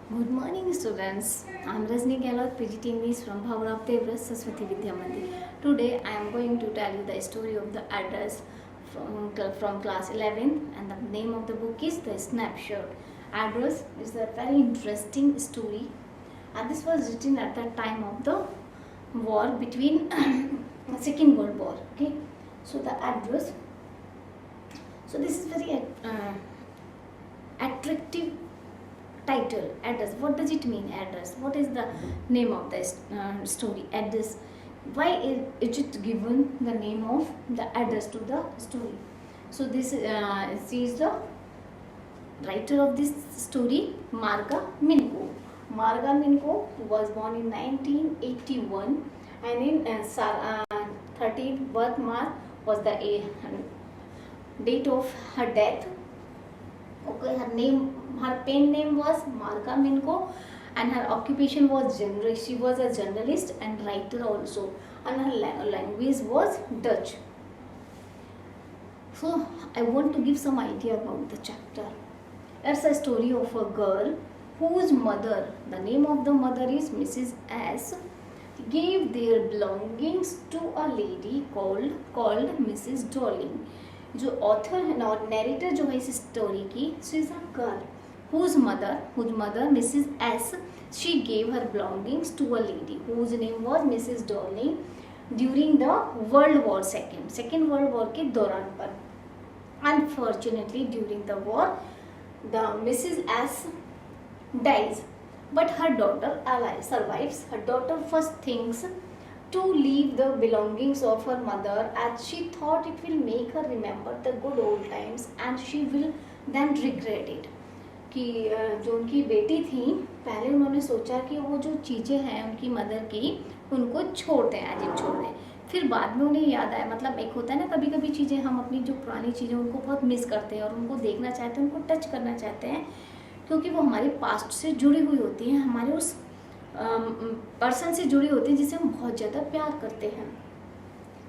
Good morning, students. I'm Rajni Gehlot, PGT English from Bhaurav Devras Saraswati Vidya Mandir. Today, I am going to tell you the story of the address from class 11, and the name of the book is The Snapshot. Address is a very interesting story, and this was written at the time of the war between Second World War. Okay, so the address. So this is very attractive title. Address, what does it mean? Address, what is the name of the story? Address, why is it given the name of the address to the story? So this she is the writer of this story, Marga Minko. Marga Minko was born in 1981, and in 13th birth month was the date of her death. Okay, her pen name was Marga Minko, and her occupation was journalist. She was a journalist and writer also, and her language was Dutch. So I want to give some idea about the chapter. It's a story of a girl whose mother, the name of the mother is Mrs. S, gave their belongings to a lady called Mrs. Darling. जो author और narrator जो है इस story की, she is a girl whose mother Mrs. S, she gave her belongings to a lady whose name was Mrs. Darling during the World War second World War के दौरान पर. Unfortunately, during the war, the Mrs. S dies, but her daughter survives. Her daughter first thinks to leave the belongings of her mother, as she thought it will make her remember the good old times and she will then regret it. कि जो उनकी बेटी थी, पहले उन्होंने सोचा कि वो जो चीज़ें हैं उनकी मदर की उनको छोड़ दें, अजीब छोड़ दें. फिर बाद में उन्हें याद आया, मतलब एक होता है ना, कभी कभी चीज़ें हम अपनी जो पुरानी चीज़ें उनको बहुत मिस करते हैं और उनको देखना चाहते हैं, उनको टच करना चाहते हैं, क्योंकि वो हमारे पास्ट से जुड़ी हुई होती हैं, हमारे उस पर्सन से जुड़ी होती है जिसे हम बहुत ज़्यादा प्यार करते हैं.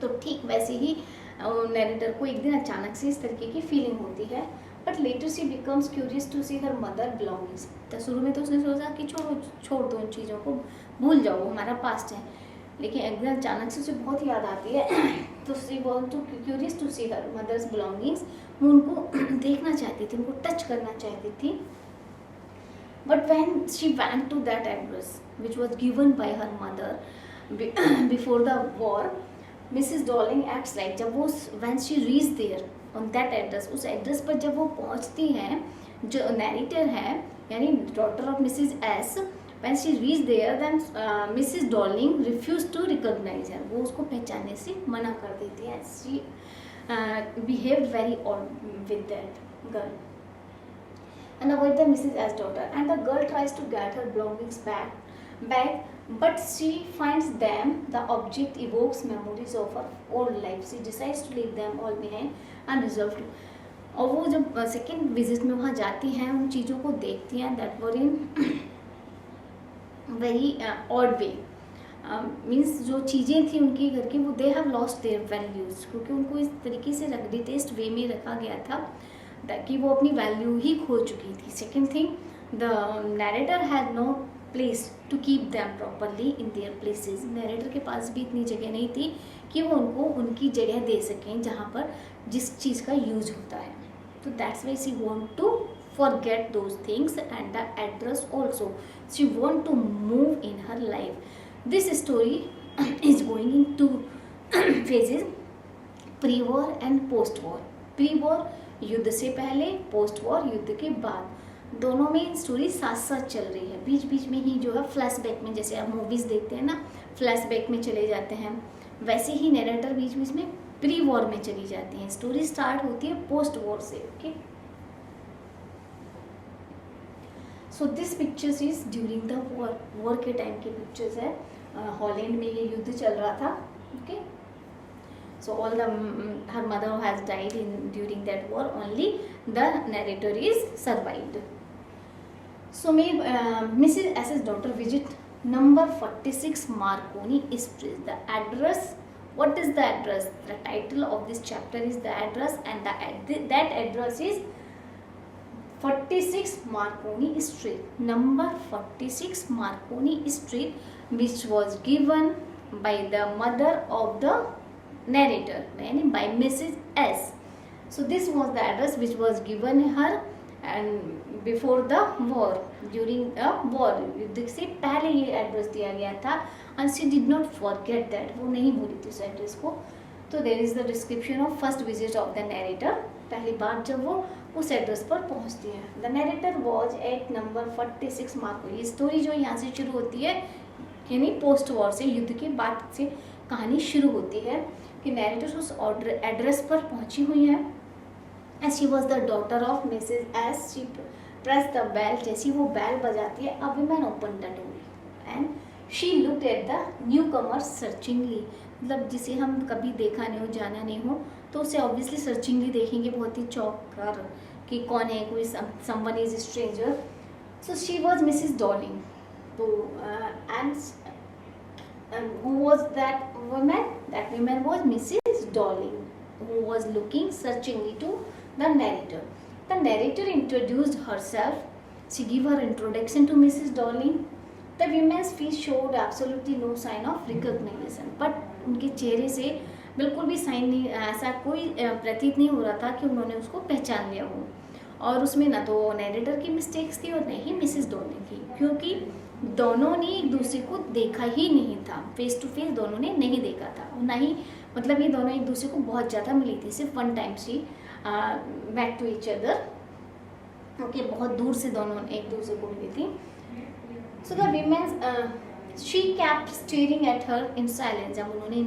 तो ठीक वैसे ही नरेटर को एक दिन अचानक से इस तरीके की फीलिंग होती है, but later she becomes curious to see her mother belongings. तो शुरू में तो उसने सोचा कि छोड़ दो उन चीज़ों को, भूल जाओ, वो हमारा पास्ट है. लेकिन एक दिन अचानक से उसे बहुत याद आती है, तो she want to curious to see her mother's belongings. वो उनको देखना चाहती थी, उनको टच करना चाहती थी. But when she went to that address, which was given by her mother before the war, Mrs. Darling acts like, जब वो when she reached there on that address, उस एड्रेस पर जब वो पहुंचती हैं, जो नैरेटर है यानी daughter of Mrs S, when she reached there, then Mrs. Darling refused to recognize her. वो उसको पहचानने से मना कर देती है. She behaved very odd with that girl and avoid the Mrs. S daughter, and the girl tries to get her belongings back, but she finds them. The object evokes memories of her old life. She decides to leave them all behind unresolved. और वो जब second visit में वहाँ जाती हैं, उन चीज़ों को देखती हैं that were in very odd way. Means जो चीज़ें थी उनके घर की, वो they have lost their values, क्योंकि उनको इस तरीके से डिटेस्ट वे में रखा गया था कि वो अपनी वैल्यू ही खो चुकी थी. Second thing, the narrator had no place to keep them properly in their places. Narrator के पास भी इतनी जगह नहीं थी कि वो उनको उनकी जगह दे सकें जहाँ पर जिस चीज़ का यूज होता है. तो that's why she want to forget those things and the address also. She want to move in her life. This story is going in two phases, pre-war and post-war. Pre-war युद्ध से पहले, post war युद्ध के बाद. दोनों में story साथ साथ चल रही है. बीच बीच में ही जो है फ्लैशबैक में, जैसे आप मूवीज़ देखते हैं ना, फ्लैशबैक में चले जाते हैं, वैसे ही नैरेटर बीच बीच में प्री वॉर में चली जाती है. स्टोरी स्टार्ट होती है पोस्ट वॉर से. Okay, so this pictures is during the war के टाइम की पिक्चर्स है. हॉलैंड में ये युद्ध चल रहा था. Okay, so all her mother has died during that war, only the narrator is survived. So Mrs. S's daughter visit number 46 Marconi Street. The address, what is the address? The title of this chapter is the address, and that address is 46 Marconi Street, number 46 Marconi Street, which was given by the mother of the narrator, यानी by Mrs. S. So this was the address which was given her and before the war, during the war, युद्ध से पहले ये address दिया गया था and she did not forget that, वो नहीं भूली थी इस एड्रेस को. तो there is the description of first visit of the narrator, पहली बार जब वो उस एड्रेस पर पहुंचती है. The narrator was at number 46 Marco. ये स्टोरी जो यहाँ से शुरू होती है, यानी पोस्ट वॉर से, युद्ध के बाद से कहानी शुरू होती है कि नरेटर उस एड्रेस पर पहुंची हुई है. And she was the daughter of Mrs S. She press the bell. जैसी वो बेल बजाती है, a woman open the door and she looked at the newcomer searchingly. मतलब जिसे हम कभी देखा नहीं हो, जाना नहीं हो, तो उसे ऑब्वियसली सर्चिंगली देखेंगे, बहुत ही चौंक कर कि कौन है, कोई someone is stranger. So she was Mrs Dorling. तो and who was that woman? That woman was Mrs Dorling, who was looking searchingly to the narrator. The narrator introduced herself. She gave her introduction to Mrs. Darling. The woman's face showed absolutely no sign of recognition. But उनके चेहरे से बिल्कुल भी sign नहीं, ऐसा कोई प्रतीत नहीं हो रहा था कि उन्होंने उसको पहचान लिया हो. और उसमें ना तो नैरेटर की मिस्टेक्स थी और नहीं ही मिसेस डॉलिंग की, क्योंकि दोनों ने एक दूसरे को देखा ही नहीं था. फेस टू फेस दोनों ने नहीं देखा था, ना ही मतलब ये दोनों एक दूसरे को बहुत ज़्यादा मिली थी. सिर्फ one time she back to each other. Okay, बहुत दूर से दोनों एक दूसरे को मिली थी. So the women she kept staring at her in silence. जब उन्होंने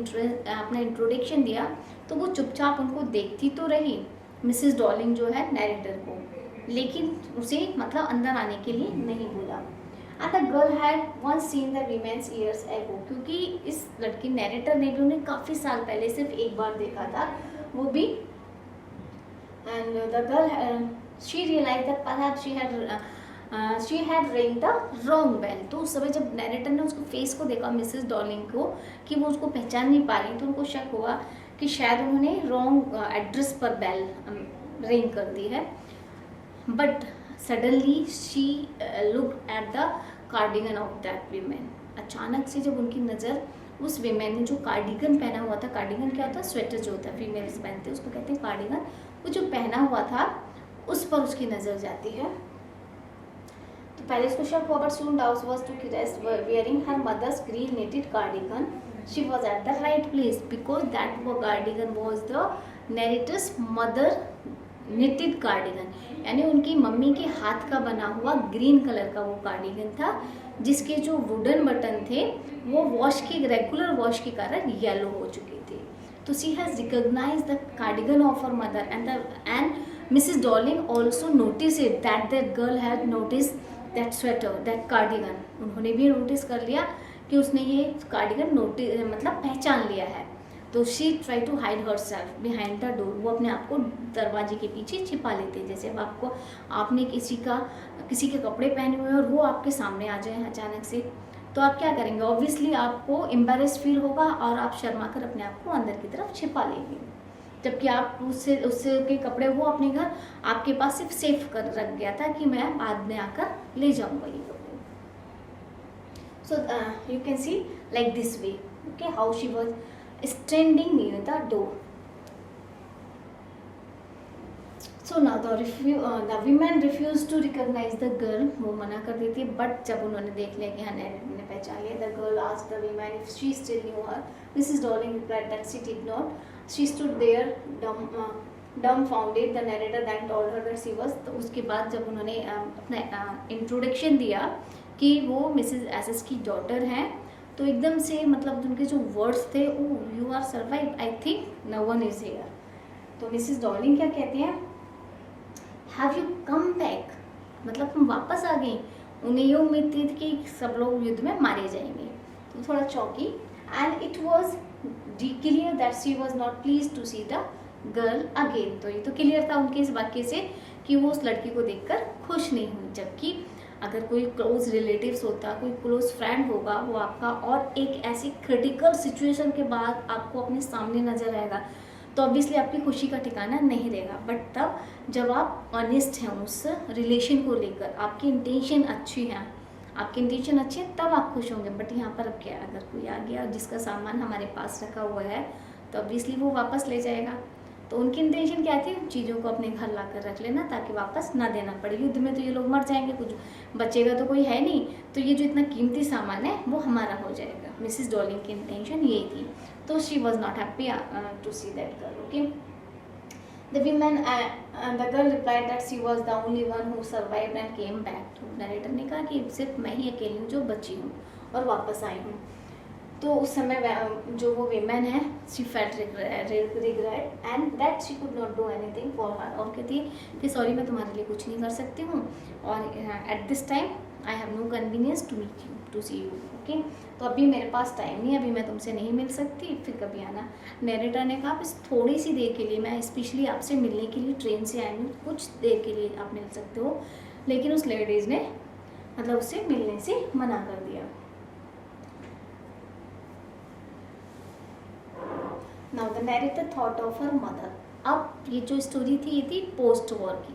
अपना इंट्रोडक्शन दिया तो वो चुपचाप उनको देखती तो रही, मिसेस डॉलिंग जो है नैरेटर को, लेकिन उसे मतलब अंदर आने के लिए नहीं बोला. And the girl had once seen the women's years ago. क्योंकि इस लड़की नैरेटर ने भी उन्हें काफ़ी साल पहले सिर्फ एक बार देखा था, वो भी. And the girl she realized that perhaps she had rang the wrong bell. तो उस समय जब नैरेटर ने उसको फेस को देखा, मिसेस डॉलिंग को, कि वो उसको पहचान नहीं पा रही, तो उनको शक हुआ कि शायद उन्होंने रॉन्ग एड्रेस पर बेल रिंग कर दी है. But suddenly she looked at the cardigan of that women. अचानक से जब उनकी नज़र उस वीमेन ने जो कार्डिगन पहना हुआ था, कार्डिगन क्या होता है? स्वेटर जो होता है, फीमेल्स पहनते हैं, उसको कहते हैं कार्डिगन. वो जो पहना हुआ था उस पर उसकी नज़र जाती है. तो पहले उसको शक हुआ, but soon doubt was to rest wearing her mother's green knitted cardigan. She was at the right place because that वो cardigan was the narrator's mother knitted cardigan, यानी उनकी मम्मी के हाथ का बना हुआ ग्रीन कलर का वो कार्डिगन था, जिसके जो वुडन बटन थे वो वॉश के रेगुलर वॉश के कारण येलो हो चुके थे. तो she has recognized the cardigan of her mother and Mrs Dorling also notice it that that girl had notice that sweater that cardigan. उन्होंने भी नोटिस कर लिया कि उसने ये कार्डिगन मतलब पहचान लिया है. तो she try to hide herself behind the door. वो अपने आप को दरवाजे के पीछे छिपा लेते हैं. जैसे अब आपने किसी के कपड़े पहने हुए हैं और वो आपके सामने आ जाए अचानक से, तो आप क्या करेंगे? ऑब्वियसली आपको एम्बेरस फील होगा और आप शर्मा कर अपने आप को अंदर की तरफ छिपा लेंगे, जबकि आप उससे के कपड़े वो अपने घर आपके पास सिर्फ सेफ कर रख गया था कि मैं बाद में आकर ले जाऊँगा ये कपड़े. So you can see like this way, okay, how she was standing near the door. So now the women refused to recognize the girl. वो मना कर देती है, बट जब उन्होंने देख लिया कि हाँ नैरेटर ने पहचान लिया, the girl asked the women if she still knew her. Mrs. Darling replied that she did not. She stood there dumbfounded. The narrator then told her that she was. तो उसके बाद जब उन्होंने अपना इंट्रोडक्शन दिया कि वो मिसेज एस की डॉटर हैं, तो एकदम से मतलब उनके जो वर्ड्स थे, oh you are survive, I think no one is here. तो मिसेस डॉलिंग क्या कहते हैं? हैव यू कम बैक, मतलब तुम वापस आ गई. उन्हें ये उम्मीद थी कि सब लोग युद्ध में मारे जाएंगे, तो थोड़ा चौंकी. And it was clear that she was not please to see the girl again. तो ये तो क्लियर था उनके इस वाक्य से कि वो उस लड़की को देखकर खुश नहीं हुई, जबकि अगर कोई क्लोज रिलेटिव्स होता, कोई क्लोज फ्रेंड होगा वो आपका, और एक ऐसी क्रिटिकल सिचुएशन के बाद आपको अपने सामने नजर आएगा, तो ऑब्वियसली आपकी खुशी का ठिकाना नहीं रहेगा। बट तब जब आप ऑनेस्ट हैं उस रिलेशन को लेकर, आपकी इंटेंशन अच्छी है, आपकी इंटेंशन अच्छी है, तब आप खुश होंगे। बट यहाँ पर अब क्या है, अगर कोई आ गया जिसका सामान हमारे पास रखा हुआ है तो ऑब्वियसली वो वापस ले जाएगा। तो उनकी इंटेंशन क्या थी, चीज़ों को अपने घर ला कर रख लेना ताकि वापस ना देना पड़े। युद्ध में तो ये लोग मर जाएंगे, कुछ बचेगा तो कोई है नहीं, तो ये जो इतना कीमती सामान है वो हमारा हो जाएगा। मिसिस डॉलिंग की इंटेंशन यही थी। तो she was not happy to see that girl. Okay, the women the girl replied that she was the only one who survived and came back. तो नरेटर ने कहा कि सिर्फ मैं ही अकेली हूँ जो बची हूँ और वापस आई हूँ। तो उस समय जो वो वीमेन है, she felt regret and that she could not do anything for her. और कहती है कि सॉरी, मैं तुम्हारे लिए कुछ नहीं कर सकती हूँ और at this time I have no convenience to meet you, to see you. Okay, तो अभी मेरे पास टाइम नहीं है, अभी मैं तुमसे नहीं मिल सकती, फिर कभी आना। नरेटर ने कहा बस थोड़ी सी देर के लिए, मैं स्पेशली आपसे मिलने के लिए ट्रेन से आई हूँ, कुछ देर के लिए आप मिल सकते हो। लेकिन उस लेडीज़ ने मतलब उससे मिलने से मना कर दिया। Now the narrator thought of her mother. अब ये जो स्टोरी थी ये थी पोस्ट वॉर की।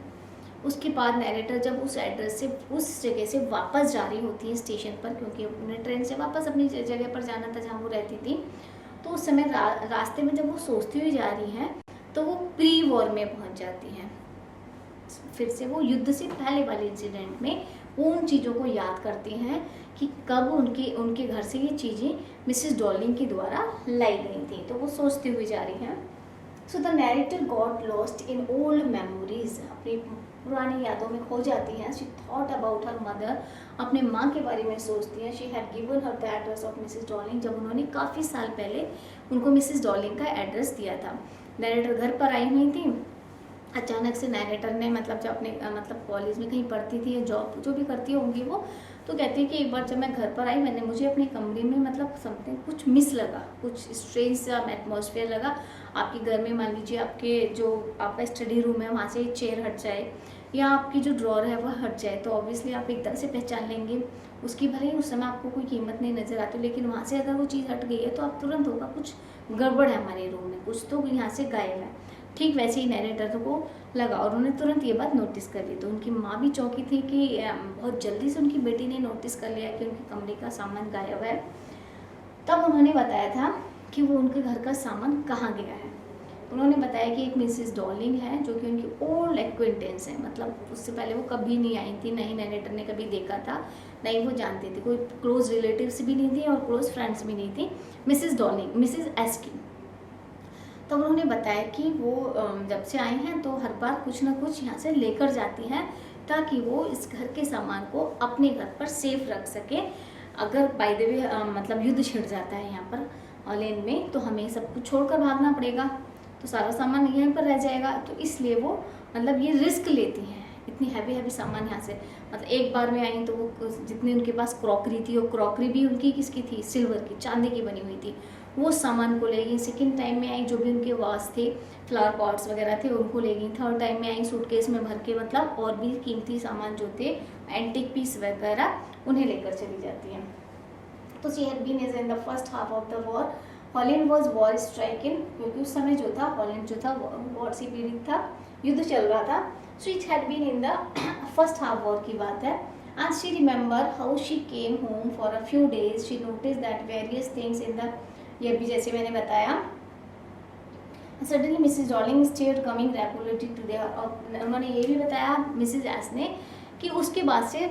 उसके बाद नैरेटर जब उस एड्रेस से, उस जगह से वापस जा रही होती है स्टेशन पर, क्योंकि उन्हें ट्रेन से वापस अपनी जगह पर जाना था जहाँ वो रहती थी, तो उस समय रास्ते में जब वो सोचती हुई जा रही हैं तो वो प्री वॉर में पहुँच जाती हैं। फिर से वो युद्ध से पहले वाले इंसिडेंट में वो उन चीज़ों को याद करती हैं कि कब उनके घर से ये चीज़ें मिसेस डॉलिंग के द्वारा लाई गई थी। तो वो सोचती हुई जा रही हैं। So the narrator got lost in old memories, अपनी पुरानी यादों में खो जाती हैं। She thought about her mother, अपने माँ के बारे में सोचती हैं। She had given her the address of Mrs Dorling, जब उन्होंने काफ़ी साल पहले उनको मिसेस डॉलिंग का एड्रेस दिया था। नैरेटर घर पर आई हुई थी, अचानक से नैरेटर ने मतलब जब अपने मतलब कॉलेज में कहीं पढ़ती थी या जॉब जो भी करती होंगी वो, तो कहती है कि एक बार जब मैं घर पर आई मुझे अपने कमरे में मतलब समथिंग कुछ मिस लगा, कुछ स्ट्रेंज सा एटमॉस्फेयर लगा। आपके घर में मान लीजिए आपके जो आपका स्टडी रूम है वहाँ से चेयर हट जाए या आपकी जो ड्रॉर है वह हट जाए तो ऑब्वियसली आप एकदम से पहचान लेंगे उसकी। भले ही उस समय आपको कोई कीमत नहीं नज़र आती, लेकिन वहाँ से अगर वो चीज़ हट गई है तो आप तुरंत होगा कुछ गड़बड़ है हमारे रूम में, कुछ तो यहाँ से गायब है। ठीक वैसे ही नैरेटर को लगा और उन्होंने तुरंत ये बात नोटिस कर ली। तो उनकी माँ भी चौंकी थी कि बहुत जल्दी से उनकी बेटी ने नोटिस कर लिया कि उनके कमरे का सामान गायब है। तब उन्होंने बताया था कि वो उनके घर का सामान कहाँ गया है। उन्होंने बताया कि एक मिसेस डॉलिंग है जो कि उनकी ओल्ड एक्वेंटेंस है, मतलब उससे पहले वो कभी नहीं आई थी, नहीं नैरेटर ने कभी देखा था, नहीं वो जानती थी, कोई क्लोज रिलेटिव्स भी नहीं थी और क्लोज फ्रेंड्स भी नहीं थी, मिसेस डॉलिंग, मिसेस एस की। तब उन्होंने बताया कि वो जब से आई हैं तो हर बार कुछ ना कुछ यहाँ से लेकर जाती हैं ताकि वो इस घर के सामान को अपने घर पर सेफ रख सके। अगर बाय द वे मतलब युद्ध छिड़ जाता है यहाँ पर ऑलेन में तो हमें सब कुछ छोड़कर भागना पड़ेगा, तो सारा सामान यहीं पर रह जाएगा। तो इसलिए वो मतलब ये रिस्क लेती हैं, इतनी हैवी सामान यहाँ से, मतलब एक बार में आई तो वो जितनी उनके पास क्रॉकरी थी, वो क्रॉकरी भी उनकी किसकी थी, सिल्वर की, चांदी की बनी हुई थी, वो सामान को ले गई। सेकेंड टाइम में आई जो भी उनके वास थे, फ्लावर पॉट्स वगैरह थे, उनको ले गई। थर्ड टाइम में आई सूटकेस में भर के मतलब और भी कीमती सामान जो थे, एंटिक पीस वगैरह, उन्हें लेकर चली जाती हैं। तो she had been in the first half of the war, Holland was war striking, क्योंकि उस समय जो था हॉलैंड जो था वॉर से पीड़ित था, युद्ध चल रहा था। So it had been in the first half war की बात है। And she remember how she came home for a few days, she notice that various things in the, ये भी जैसे मैंने बताया, suddenly Mrs Dorling started coming regularly to there, और उन्होंने ये भी बताया मिसेस एस ने कि उसके बाद से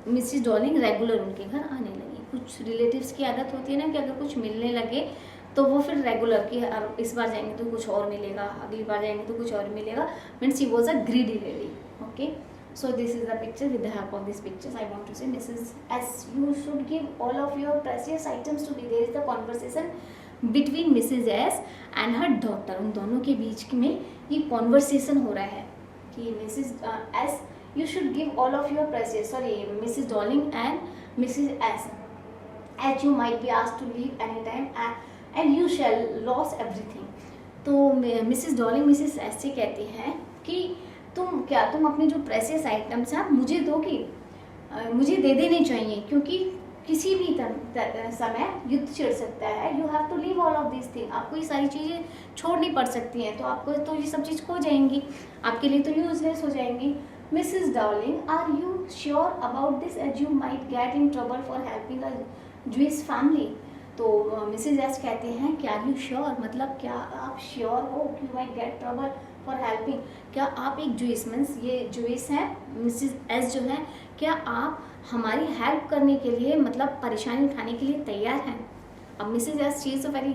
मिसेस डॉलिंग रेगुलर उनके घर आने लगी। कुछ रिलेटिव्स की आदत होती है ना कि अगर कुछ मिलने लगे तो वो फिर रेगुलर की, इस बार जाएंगे तो कुछ और मिलेगा, अगली बार जाएंगे तो कुछ और मिलेगा। Means she was a greedy lady. Okay, so this is the picture. With the help of these pictures I want to say Mrs. S, you should give all of your precious items to me. There is the conversation between Mrs. S and her daughter, उन दोनों के बीच में ये conversation हो रहा है कि Mrs. S you should give all of your precious, sorry Mrs. Darling and Mrs. S, as you might be asked to leave anytime and you shall lose everything. तो मिसेस डॉलिंग मिसेस एस से कहती हैं कि तुम अपने जो precious items हैं मुझे दो कि मुझे दे देने चाहिए, क्योंकि किसी भी समय युद्ध छिड़ सकता है। You have to leave all of this thing, आपको ये सारी चीज़ें छोड़नी पड़ सकती हैं, तो आपको तो ये सब चीज़ खो जाएंगी, आपके लिए तो यूजलेस हो जाएंगी। Mrs Darling, are you sure about this as you might get in trouble for helping a Jewish family. तो मिसेज एस कहते हैं कि आर यू श्योर, मतलब क्या आप श्योर हो कि might get trouble for helping, क्या आप एक जूइस मीन्स ये जूइस है मिसेज एस जो है, क्या आप हमारी हेल्प करने के लिए मतलब परेशानी उठाने के लिए तैयार हैं। अब Mrs S she is a very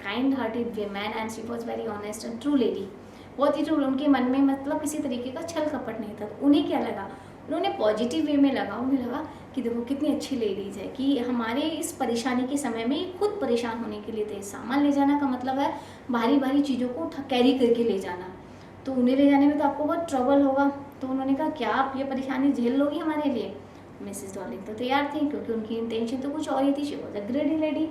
kind hearted woman and she was very honest and true lady. बहुत ही ट्रू, उनके मन में मतलब किसी तरीके का छल कपट नहीं था। तो उन्हें क्या लगा, उन्होंने पॉजिटिव वे में लगा, उन्हें लगा कि देखो कितनी अच्छी लेडीज़ है कि हमारे इस परेशानी के समय में ये खुद परेशान होने के लिए थे। सामान ले जाना का मतलब है भारी भारी चीज़ों को कैरी करके ले जाना, तो उन्हें ले जाने में तो आपको बहुत ट्रबल होगा। तो उन्होंने कहा क्या आप ये परेशानी झेल लोगी हमारे लिए। मिसेस डॉर्लिंग तो तैयार थी क्योंकि उनकी इंटेंशन तो कुछ और ही थी। She was a greedy lady.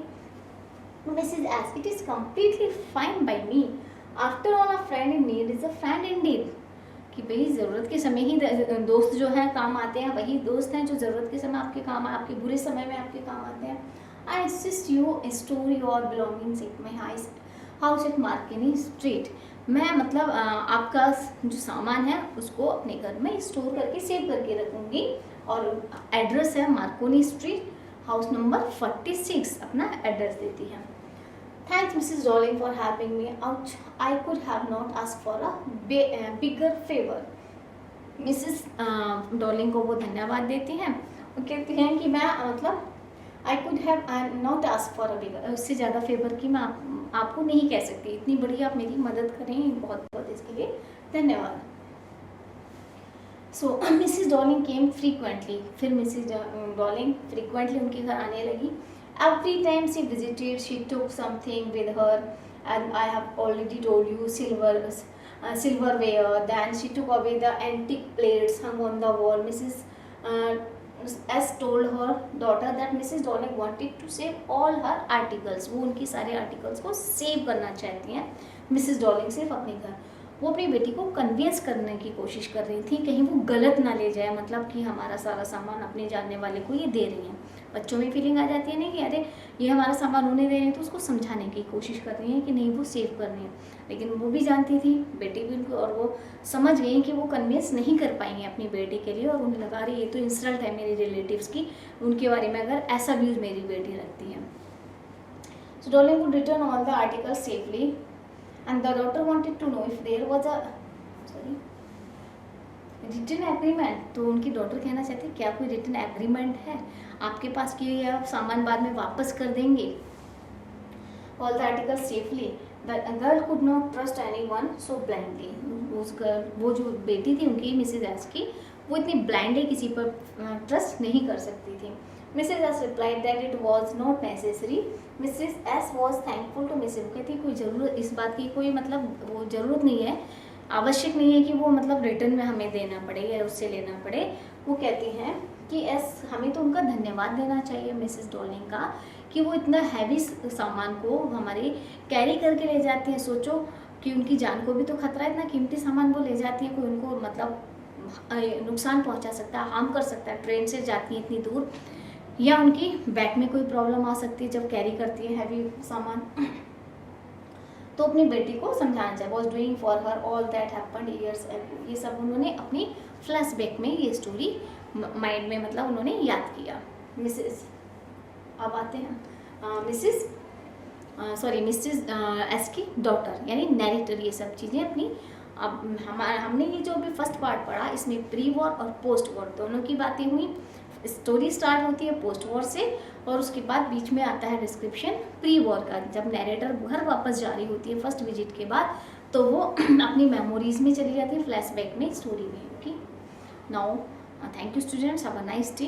Mrs S, it is completely fine by me, after all a friend in need is a friend in deed. कि भाई ज़रूरत के समय ही दोस्त जो हैं काम आते हैं, वही दोस्त हैं जो ज़रूरत के समय आपके काम आए, आपके बुरे समय में आपके काम आते हैं। I assist you store your belongings at my house at Marconi street. मैं मतलब आपका जो सामान है उसको अपने घर में स्टोर करके सेव करके रखूँगी, और एड्रेस है मार्कोनी स्ट्रीट, हाउस नंबर 46, अपना एड्रेस देती है। Thanks, Mrs. Darling, for helping me out. I could have not asked for a bigger favor. Mrs Darling को वो धन्यवाद देती हैं और कहती हैं कि मैं मतलब I could have not ask for a bigger, उससे ज़्यादा फेवर की मैं आपको नहीं कह सकती। इतनी बड़ी आप मेरी मदद करें, बहुत बहुत इसके लिए धन्यवाद। सो मिसेस डॉर्लिंग केम फ्रीक्वेंटली, फिर मिसेस डॉर्लिंग फ्रीक्वेंटली उनके घर आने लगी। Every time she visited, she took something with her, and I have already told you silverware. Then she took away the antique plates hung on the wall. Mrs. S told her daughter that Mrs. Darling wanted to save all her articles. वो उनकी सारे articles को save करना चाहती हैं Mrs Darling सिर्फ अपने घर। वो अपनी बेटी को कन्विंस करने की कोशिश कर रही थी, कहीं वो गलत ना ले जाए, मतलब कि हमारा सारा सामान अपने जानने वाले को ये दे रही हैं। बच्चों में फीलिंग आ जाती है ना कि अरे ये हमारा सामान उन्हें दे रहे हैं, तो उसको समझाने की कोशिश कर रही हैं कि नहीं वो सेव कर रही हैं। लेकिन वो भी जानती थी, बेटी भी उनको, और वो समझ गई कि वो कन्विंस नहीं कर पाएंगे अपनी बेटी के लिए, और उन्हें लगा रही ये तो इंसल्ट है मेरे रिलेटिव्स की उनके बारे में अगर ऐसा व्यूज़ मेरी बेटी रखती है। So Dorling would return all the article safely and the daughter wanted to know if there was a return agreement. तो उनकी डॉटर कहना चाहती क्या कोई रिटर्न एग्रीमेंट है आपके पास कि ये आप सामान बाद में वापस कर देंगे। All the article safely, the girl could not trust anyone so blindly. उस गर्ल, वो जो बेटी थी उनकी मिसेज एस की, वो इतनी ब्लाइंडली किसी पर ट्रस्ट नहीं कर सकती थी। Mrs S replied that it was not necessary. Mrs S was thankful to Mrs, कहती कोई ज़रूरत इस बात की कोई मतलब वो ज़रूरत नहीं है, आवश्यक नहीं है कि वो मतलब रिटर्न में हमें देना पड़े या उससे लेना पड़े। वो कहती हैं कि एस हमें तो उनका धन्यवाद देना चाहिए मिसेस डॉर्लिंग का कि वो इतना हैवी सामान को हमारे कैरी करके ले जाती हैं। सोचो कि उनकी जान को भी तो खतरा है, इतना कीमती सामान वो ले जाती हैं, कोई उनको मतलब नुकसान पहुंचा सकता है, हार्म कर सकता है, ट्रेन से जाती हैं इतनी दूर, या उनकी बैक में कोई प्रॉब्लम आ सकती है जब कैरी करती है हैवी सामान। तो अपनी बेटी को समझाना चाहिए। Was doing for her all that happened years ago. ये सब उन्होंने अपनी फ्लैशबैक में ये स्टोरी माइंड में मतलब उन्होंने याद किया। मिसेस अब आते हैं मिसेस एस की डॉटर यानी नैरेटर ये सब चीज़ें अपनी। अब हमने ये जो अभी फर्स्ट पार्ट पढ़ा इसमें प्री वॉर और पोस्ट वॉर दोनों की बातें हुई। स्टोरी स्टार्ट होती है पोस्ट वॉर से और उसके बाद बीच में आता है डिस्क्रिप्शन प्री वॉर का। जब नैरेटर घर वापस जा रही होती है फर्स्ट विजिट के बाद तो वो अपनी मेमोरीज में चली जाती है, फ्लैशबैक में, स्टोरी में। Okay, now thank you students, have a nice day.